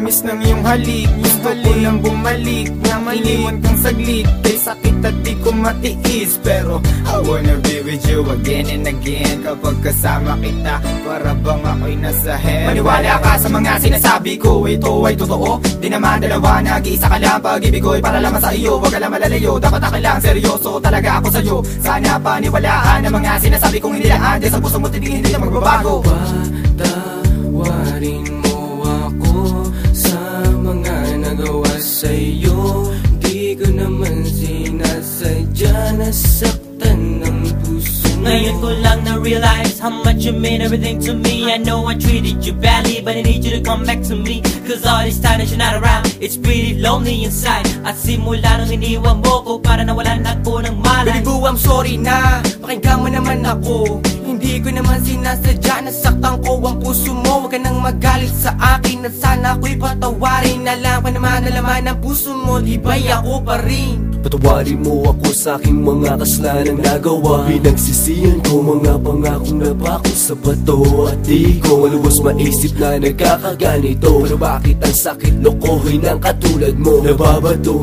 tamis ng iyong halik. Gusto ko lang bumalik, na iniwan kang saglit. Kay sakit at di ko matiis, pero I wanna be with you again and again. Kapag kasama kita, para bang ako'y nasa heaven. Maniwala ka sa mga sinasabi ko, ito ay totoo. Di naman dalawa, nag-iisa ka lang. Pag-ibig ko'y para lamang sa iyo, wag ka lang malalayo. Dapat akin seryoso talaga ako sa'yo. Sana paniwalaan ang mga sinasabi kong hindi laan. Dahil sa puso mo tinig hindi na magbabago. Patawarin mo ako sa mga nagawa sa'yo. Di ko naman sinasadya, nasaktan ng puso. Ngayon ko lang na-realize how much you mean everything to me. I know I treated you badly, but I need you to come back to me. Cause all this time that you're not around, it's pretty lonely inside. At simula nung iniwan mo ko, para nawalan ako ng malay. Baby boo, I'm sorry na, pakinggan mo naman ako. Hindi ko naman sinasadya, nasaktan ko ang puso mo. Huwag ka nang magalit sa akin, at sana ako'y patawarin. Alam ko naman na laman ng puso mo, di ba'y ako pa rin? Patawarin mo ako sa aking mga kasalanan nagawa. Pinagsisihan ko mga pangakong napako sa bato. At di ko malubos maisip na nagkakaganito. Pero bakit ang sakit lokohin ng katulad mo? Nababato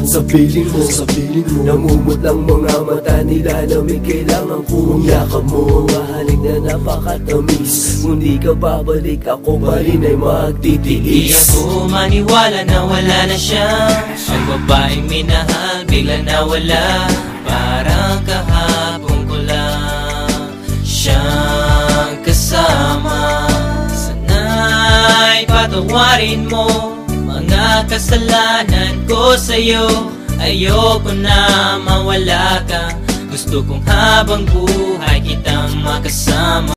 sa piling mo, namumot lang mga mata nila na may kailangan kong yakap mo. Mahalik na napakatamis, kung di ka babalik ako pa rin ay magtitiis. Di ako maniwala na wala na siya. Ang babaeng minahal bigla nawala. Parang kahapon ko lang siyang kasama. Sana'y patawarin mo mga kasalanan ko sa'yo. Ayoko na mawala ka, gusto kong habang buhay kitang makasama.